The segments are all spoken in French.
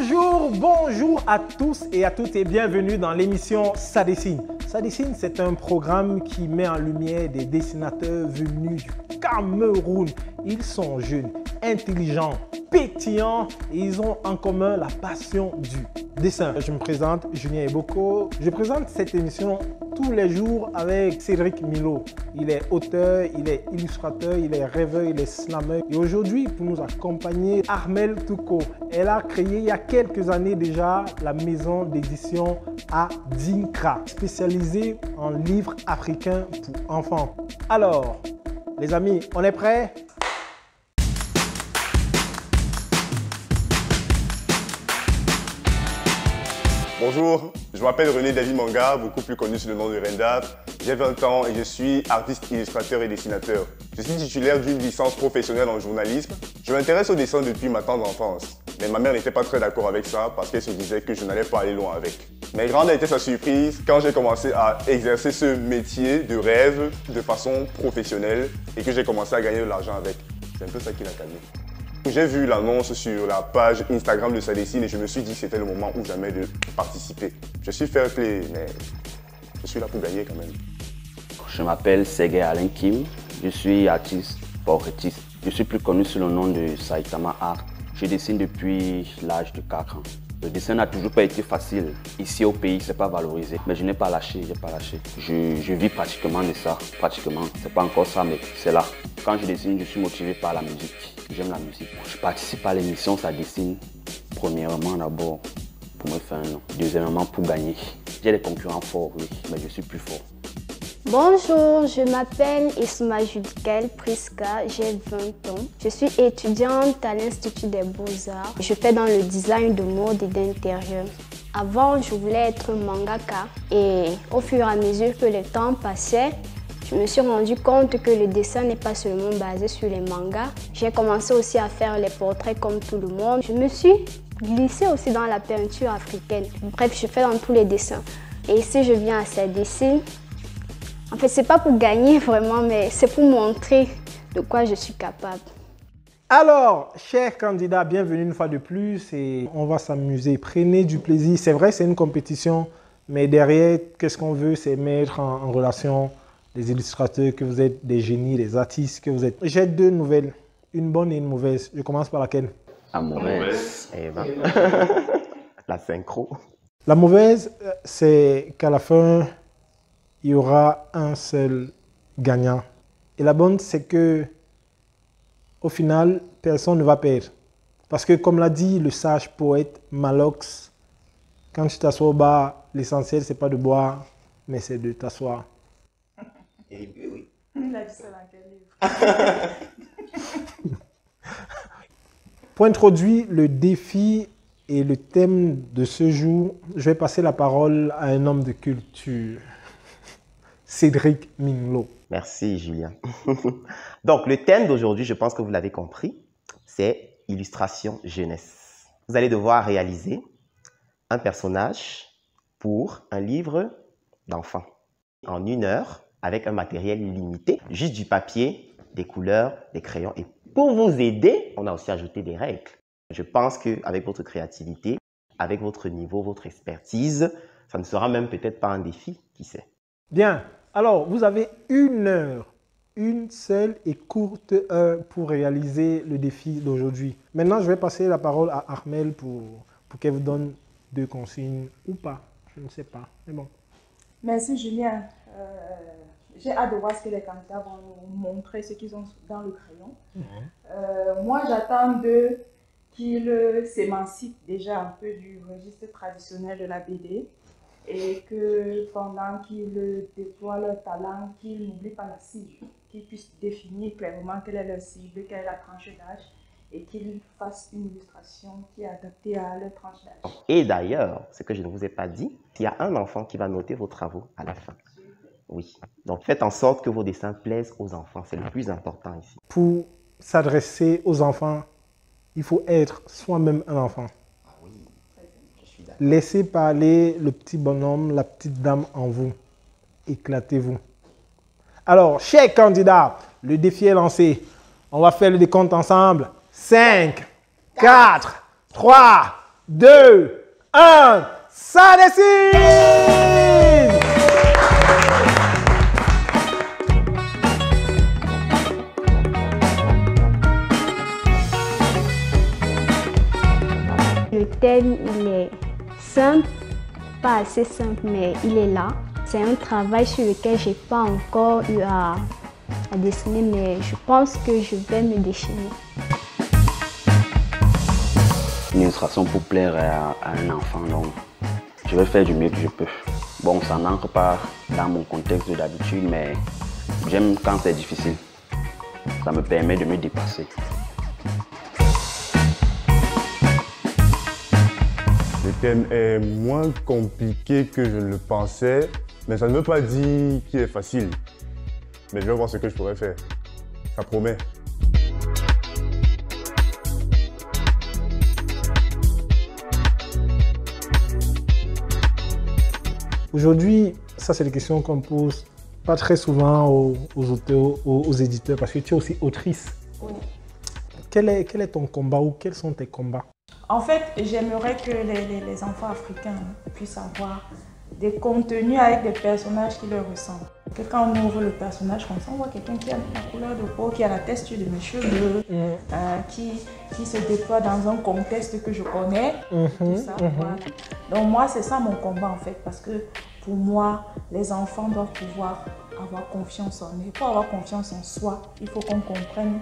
Bonjour à tous et à toutes et bienvenue dans l'émission Ça dessine. Ça dessine, c'est un programme qui met en lumière des dessinateurs venus du Cameroun. Ils sont jeunes, intelligents, pétillants et ils ont en commun la passion du dessin. Je me présente, Julien Eboko. Je présente cette émission tous les jours avec Cédric Milo. Il est auteur, il est illustrateur, il est rêveur, il est slammer. Et aujourd'hui, pour nous accompagner, Armelle Touko. Elle a créé il y a quelques années déjà la maison d'édition Adinkra, spécialisée en livres africains pour enfants. Alors, les amis, on est prêts? Bonjour, je m'appelle René David Manga, beaucoup plus connu sous le nom de Renda. J'ai 20 ans et je suis artiste, illustrateur et dessinateur. Je suis titulaire d'une licence professionnelle en journalisme. Je m'intéresse au dessin depuis ma tendre enfance. Mais ma mère n'était pas très d'accord avec ça parce qu'elle se disait que je n'allais pas aller loin avec. Mais grande a été sa surprise quand j'ai commencé à exercer ce métier de rêve de façon professionnelle et que j'ai commencé à gagner de l'argent avec. C'est un peu ça qui l'a calmé. J'ai vu l'annonce sur la page Instagram de Ça dessine et je me suis dit que c'était le moment ou jamais de participer. Je suis fair play, mais je suis là pour gagner quand même. Je m'appelle Sergei Alain Kim, je suis artiste portraitiste. Je suis plus connu sous le nom de Saitama Art. Je dessine depuis l'âge de 4 ans. Le dessin n'a toujours pas été facile. Ici au pays, c'est pas valorisé. Mais je n'ai pas lâché, Je vis pratiquement de ça. C'est pas encore ça, mais c'est là. Quand je dessine, je suis motivé par la musique. J'aime la musique. Je participe à l'émission Ça dessine. Premièrement, d'abord, pour me faire un nom. Deuxièmement, pour gagner. J'ai des concurrents forts, oui, mais je suis plus fort. Bonjour, je m'appelle Isma Judikel Priska, j'ai 20 ans. Je suis étudiante à l'Institut des Beaux-Arts. Je fais dans le design de mode et d'intérieur. Avant, je voulais être mangaka et au fur et à mesure que le temps passait, je me suis rendu compte que le dessin n'est pas seulement basé sur les mangas. J'ai commencé aussi à faire les portraits comme tout le monde. Je me suis glissée aussi dans la peinture africaine. Bref, je fais dans tous les dessins. Et ici, je viens à Ça dessine. En fait, c'est pas pour gagner vraiment, mais c'est pour montrer de quoi je suis capable. Alors, chers candidats, bienvenue une fois de plus et on va s'amuser. Prenez du plaisir. C'est vrai, c'est une compétition, mais derrière, qu'est-ce qu'on veut, c'est mettre en relation les illustrateurs, que vous êtes des génies, des artistes, que vous êtes. J'ai deux nouvelles, une bonne et une mauvaise. Je commence par laquelle? La mauvaise. Eh ben. La synchro. La mauvaise, c'est qu'à la fin, il y aura un seul gagnant. Et la bonne, c'est que au final, personne ne va perdre. Parce que comme l'a dit le sage poète Malox, quand tu t'assois au bar, l'essentiel, c'est pas de boire, mais c'est de t'asseoir. Et oui. Il a dit ça dans quel livre? Pour introduire le défi et le thème de ce jour, je vais passer la parole à un homme de culture. Cédric Milo. Merci Julien. Donc le thème d'aujourd'hui, je pense que vous l'avez compris, c'est illustration jeunesse. Vous allez devoir réaliser un personnage pour un livre d'enfant en 1 heure avec un matériel limité, juste du papier, des couleurs, des crayons. Et pour vous aider, on a aussi ajouté des règles. Je pense qu'avec votre créativité, avec votre niveau, votre expertise, ça ne sera même peut-être pas un défi, qui sait. Bien. Alors, vous avez 1 heure, une seule et courte heure pour réaliser le défi d'aujourd'hui. Maintenant, je vais passer la parole à Armelle pour qu'elle vous donne 2 consignes ou pas. Je ne sais pas, mais bon. Merci Julien. J'ai hâte de voir ce que les candidats vont nous montrer, ce qu'ils ont dans le crayon. Moi, j'attends d'eux qu'ils s'émancipent déjà un peu du registre traditionnel de la BD. Et que pendant qu'ils déploient leur talent, qu'ils n'oublient pas la cible, qu'ils puissent définir clairement quelle est leur cible, quelle est la tranche d'âge et qu'ils fassent une illustration qui est adaptée à leur tranche d'âge. Et d'ailleurs, ce que je ne vous ai pas dit, il y a un enfant qui va noter vos travaux à la fin. Oui, donc faites en sorte que vos dessins plaisent aux enfants, c'est le plus important ici. Pour s'adresser aux enfants, il faut être soi-même un enfant. Laissez parler le petit bonhomme, la petite dame en vous. Éclatez-vous. Alors, chers candidats, le défi est lancé. On va faire le décompte ensemble. 5, 4, 3, 2, 1, ça dessine! Le thème, il est simple, pas assez simple, mais il est là. C'est un travail sur lequel je n'ai pas encore eu à dessiner, mais je pense que je vais me déchaîner. Une illustration pour plaire à un enfant, donc je vais faire du mieux que je peux. Bon, ça n'entre pas dans mon contexte d'habitude, mais j'aime quand c'est difficile. Ça me permet de me dépasser. Le thème est moins compliqué que je ne le pensais, mais ça ne veut pas dire qu'il est facile. Mais je vais voir ce que je pourrais faire. Ça promet. Aujourd'hui, ça c'est des questions qu'on pose pas très souvent aux auteurs, aux éditeurs, parce que tu es aussi autrice. Oui. Quel est ton combat ou quels sont tes combats? En fait, j'aimerais que les enfants africains puissent avoir des contenus avec des personnages qui leur ressemblent. Que quand on ouvre le personnage comme ça, on voit quelqu'un qui a la couleur de peau, qui a la texture de mes cheveux, qui se déploie dans un contexte que je connais. Tout ça, voilà. Donc moi, c'est ça mon combat en fait, parce que pour moi, les enfants doivent pouvoir avoir confiance en eux. Pour avoir confiance en soi, il faut qu'on comprenne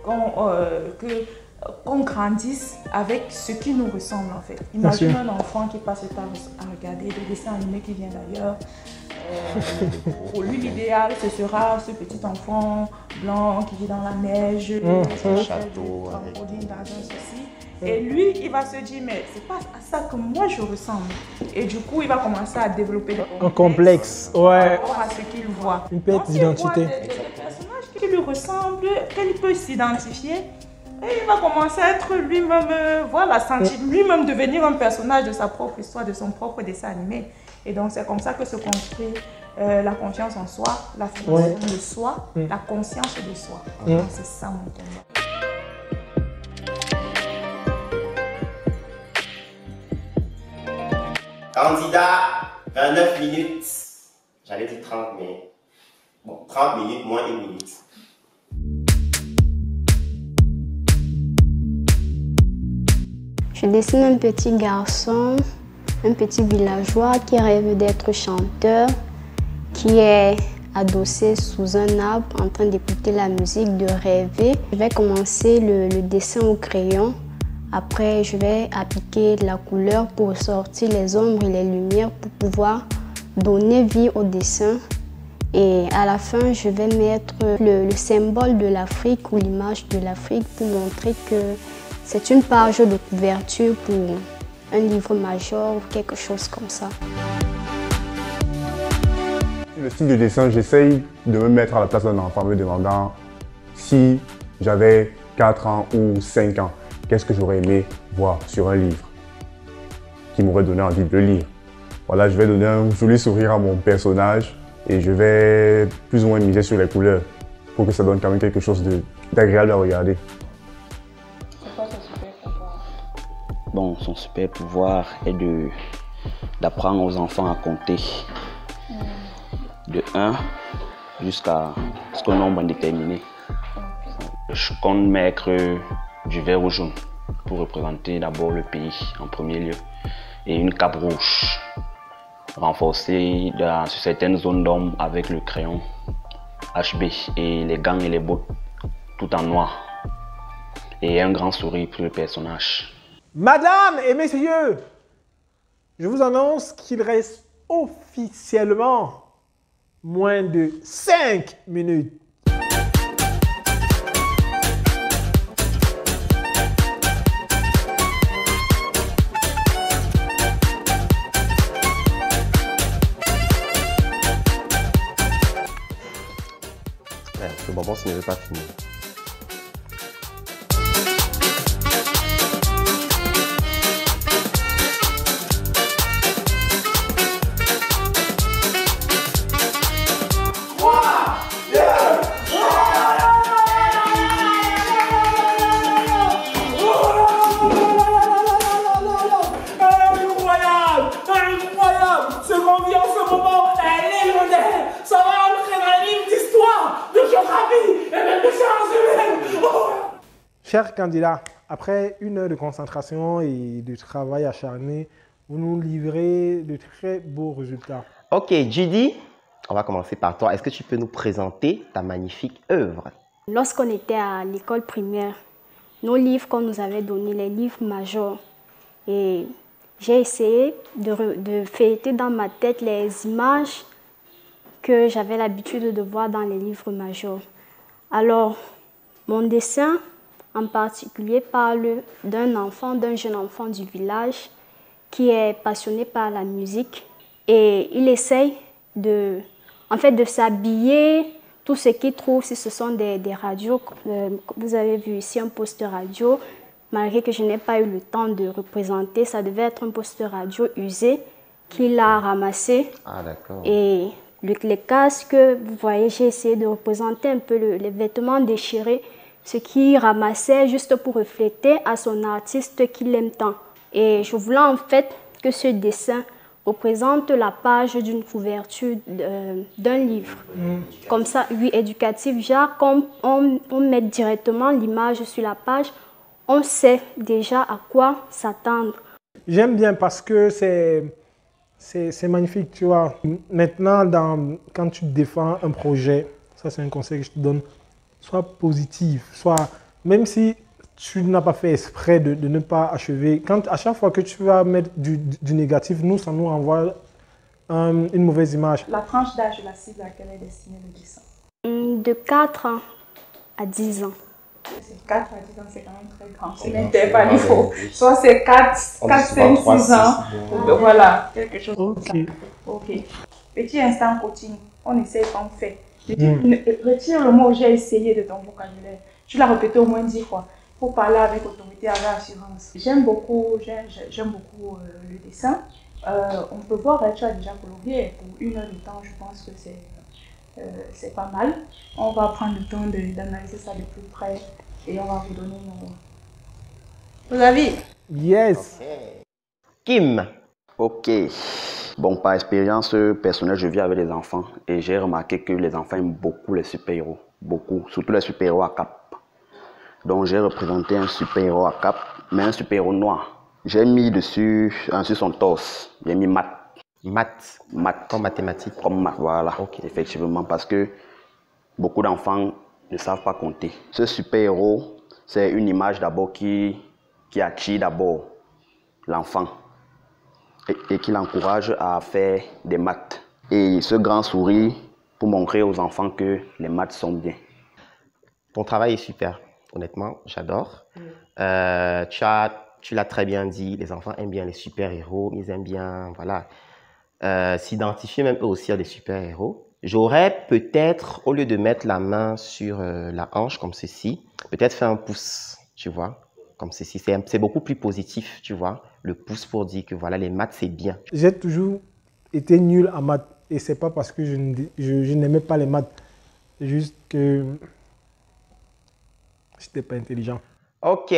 qu'on grandisse avec ce qui nous ressemble en fait. Imagine un enfant qui passe le temps à regarder des dessins animés qui viennent d'ailleurs. Pour lui, l'idéal, ce sera ce petit enfant blanc qui vit dans la neige, château, trampoline, dans un ceci. Et lui, il va se dire, mais c'est pas à ça que moi je ressemble. Et du coup, il va commencer à développer un complexe, ouais. Par rapport à ce qu'il voit. Une perte d'identité. Des personnages qui lui ressemblent, qu'il peut s'identifier. Et il va commencer à être lui-même, voilà, sentir lui-même devenir un personnage de sa propre histoire, de son propre dessin animé. Et donc c'est comme ça que se construit la confiance en soi, la fixation de soi, la conscience de soi. C'est ça mon combat. Candidat, 29 minutes. J'allais dire 30, mais bon, 30 minutes moins 1 minute. Je dessine un petit garçon, un petit villageois qui rêve d'être chanteur, qui est adossé sous un arbre en train d'écouter la musique, de rêver. Je vais commencer le dessin au crayon. Après, je vais appliquer de la couleur pour sortir les ombres et les lumières pour pouvoir donner vie au dessin. Et à la fin, je vais mettre le symbole de l'Afrique ou l'image de l'Afrique pour montrer que c'est une page de couverture pour un livre majeur ou quelque chose comme ça. Le style de dessin, j'essaye de me mettre à la place d'un enfant me demandant si j'avais 4 ans ou 5 ans, qu'est-ce que j'aurais aimé voir sur un livre qui m'aurait donné envie de le lire. Voilà, je vais donner un joli sourire à mon personnage et je vais plus ou moins miser sur les couleurs pour que ça donne quand même quelque chose d'agréable à regarder. Bon, son super pouvoir est d'apprendre aux enfants à compter de 1 jusqu'à ce nombre indéterminé. Je compte mettre du vert au jaune pour représenter d'abord le pays en premier lieu et une cape rouge renforcée sur certaines zones d'ombre avec le crayon HB et les gants et les bottes tout en noir et un grand sourire pour le personnage. Madame et messieurs, je vous annonce qu'il reste officiellement moins de 5 minutes. Le bonbon, ce n'est pas fini. Chers candidats, après une heure de concentration et de travail acharné, vous nous livrez de très beaux résultats. Ok, Judy, on va commencer par toi. Est-ce que tu peux nous présenter ta magnifique œuvre? Lorsqu'on était à l'école primaire, nos livres qu'on nous avait donnés, les livres majeurs, et j'ai essayé de feuilleter dans ma tête les images que j'avais l'habitude de voir dans les livres majeurs. Alors, mon dessin en particulier parle d'un jeune enfant du village qui est passionné par la musique et il essaye de s'habiller. Tout ce qu'il trouve, si ce sont des radios, vous avez vu ici un poste radio, malgré que je n'ai pas eu le temps de représenter, ça devait être un poste radio usé qu'il a ramassé. Ah, d'accord. Et les casques, vous voyez, j'ai essayé de représenter un peu les vêtements déchirés, ce qu'il ramassait juste pour refléter à son artiste qu'il aime tant. Et je voulais en fait que ce dessin représente la page d'une couverture d'un livre. Comme ça, oui, éducatif, genre, comme on met directement l'image sur la page, on sait déjà à quoi s'attendre. J'aime bien parce que c'est magnifique, tu vois. Maintenant, quand tu défends un projet, ça c'est un conseil que je te donne, sois positif, même si tu n'as pas fait exprès de ne pas achever. À chaque fois que tu vas mettre du négatif, ça nous renvoie une mauvaise image. La tranche d'âge de la cible à laquelle est destiné le dessin? De 4 ans à 10 ans. 4 à 10 ans, c'est quand même très grand. C'est l'intervalle, il faut. Soit c'est 4, 5, 6 ans. Voilà, quelque chose comme ça. Ok. Petit instant coaching. On essaie qu'on fait. Retire le mot j'ai essayé de ton vocabulaire. Tu l'as répété au moins 10 fois. Il faut parler avec autorité, avec assurance. J'aime beaucoup le dessin. On peut voir, tu as déjà colorié. Pour une heure de temps, je pense que c'est pas mal. On va prendre le temps d'analyser ça de plus près et on va vous donner nos avis. Yes. Okay. Kim. Ok. Bon, par expérience personnelle, je vis avec les enfants et j'ai remarqué que les enfants aiment beaucoup les super-héros. Beaucoup. Surtout les super-héros à cape. Donc j'ai représenté un super-héros à cape, mais un super-héros noir. J'ai mis dessus, sur son torse, j'ai mis maths. Maths. Comme mathématiques. Comme maths, voilà. Okay. Effectivement, parce que beaucoup d'enfants ne savent pas compter. Ce super-héros, c'est une image d'abord qui attire d'abord l'enfant et qui l'encourage à faire des maths. Et ce grand sourire pour montrer aux enfants que les maths sont bien. Ton travail est super, honnêtement, j'adore. Tu l'as très bien dit, les enfants aiment bien les super-héros, ils aiment bien, voilà, s'identifier même eux aussi à des super-héros. J'aurais peut-être, au lieu de mettre la main sur la hanche comme ceci, peut-être fait un pouce, tu vois, comme ceci. C'est beaucoup plus positif, tu vois, le pouce pour dire que voilà, les maths, c'est bien. J'ai toujours été nul en maths et c'est pas parce que je n'aimais pas les maths, c'est juste que je n'étais pas intelligent. Ok,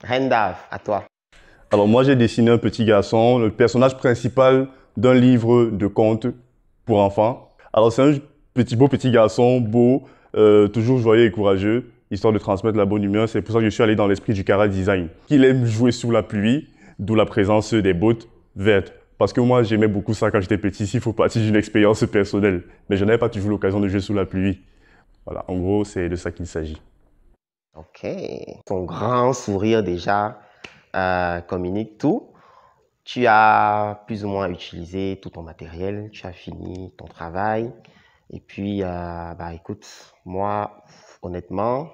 Rendav, à toi. Alors moi, j'ai dessiné un petit garçon, le personnage principal d'un livre de contes pour enfants. Alors c'est un beau petit garçon, beau, toujours joyeux et courageux, histoire de transmettre la bonne humeur. C'est pour ça que je suis allé dans l'esprit du Cara Design. Il aime jouer sous la pluie, d'où la présence des bottes vertes. Parce que moi, j'aimais beaucoup ça quand j'étais petit. Il faut partir d'une expérience personnelle. Mais je n'avais pas toujours l'occasion de jouer sous la pluie. Voilà, en gros, c'est de ça qu'il s'agit. Ok, ton grand sourire déjà communique tout. Tu as plus ou moins utilisé tout ton matériel, tu as fini ton travail. Et puis, écoute, moi, honnêtement,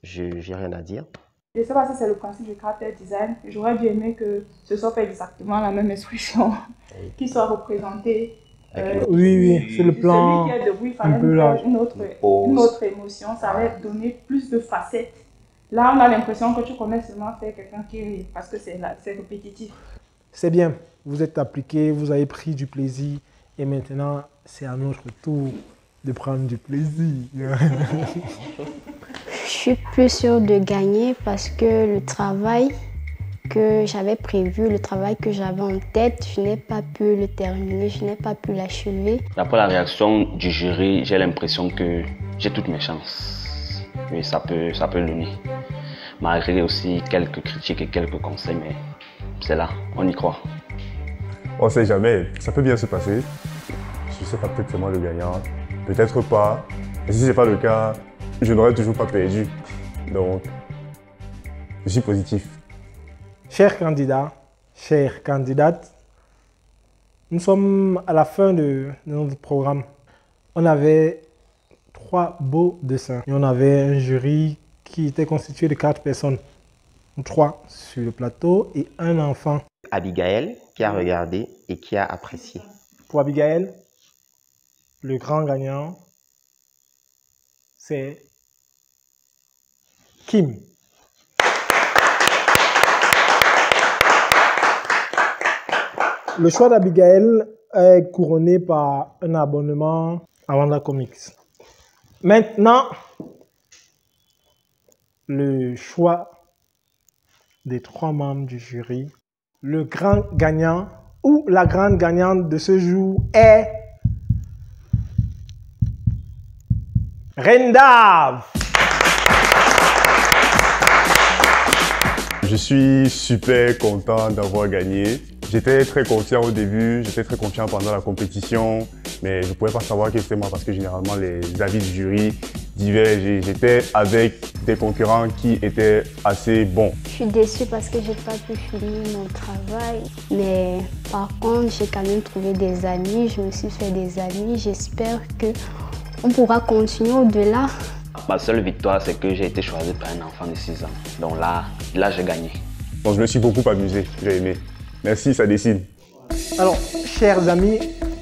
je n'ai rien à dire. Je ne sais pas si c'est le principe du character design. J'aurais bien aimé que ce soit pas exactement la même expression, qu'il soit représenté. Oui, c'est le plan. Celui qui est debout, il fallait faire une autre émotion, ça allait donner plus de facettes. Là, on a l'impression que tu connais seulement faire quelqu'un qui rit, parce que c'est répétitif. C'est bien, vous êtes appliqué, vous avez pris du plaisir et maintenant, c'est à notre tour de prendre du plaisir. Je suis plus sûre de gagner parce que le travail que j'avais prévu, le travail que j'avais en tête, je n'ai pas pu le terminer, je n'ai pas pu l'achever. D'après la réaction du jury, j'ai l'impression que j'ai toutes mes chances. Oui, ça peut le donner. malgré aussi quelques critiques et quelques conseils, mais c'est là, on y croit. On ne sait jamais, ça peut bien se passer. Je ne sais pas, peut-être c'est moi le gagnant, peut-être pas. Et si ce n'est pas le cas, je n'aurais toujours pas perdu. Donc, je suis positif. Chers candidats, chères candidates, nous sommes à la fin de notre programme. On avait 3 beaux dessins et on avait un jury qui était constitué de 4 personnes. 3 sur le plateau et un enfant. Abigail qui a regardé et qui a apprécié. Pour Abigail, le grand gagnant, c'est Kim. Le choix d'Abigail est couronné par un abonnement à Wanda Comics. Maintenant, le choix des 3 membres du jury. Le grand gagnant ou la grande gagnante de ce jour est Renda. Je suis super content d'avoir gagné. J'étais très confiant au début, j'étais très confiant pendant la compétition, mais je ne pouvais pas savoir que c'était moi parce que généralement les avis du jury divergent et j'étais avec des concurrents qui étaient assez bons. Je suis déçue parce que je n'ai pas pu finir mon travail, mais par contre, j'ai quand même trouvé des amis, je me suis fait des amis, j'espère qu'on pourra continuer au-delà. Ma seule victoire, c'est que j'ai été choisi par un enfant de 6 ans. Donc là j'ai gagné. Donc je me suis beaucoup amusé, j'ai aimé. Merci, ça dessine. Alors, chers amis,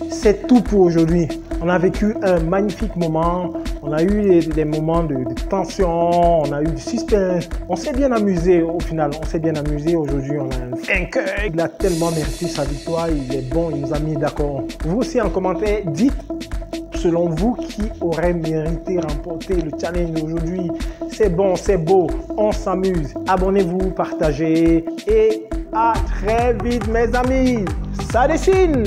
c'est tout pour aujourd'hui. On a vécu un magnifique moment. On a eu des moments de tension, on a eu du suspense. On s'est bien amusé au final. On s'est bien amusé. Aujourd'hui, on a un vainqueur. Il a tellement mérité sa victoire. Il est bon, il nous a mis d'accord. Vous aussi, en commentaire, dites selon vous qui aurait mérité remporter le challenge d'aujourd'hui. C'est bon, c'est beau. On s'amuse. Abonnez-vous, partagez et à très vite mes amis. Ça dessine!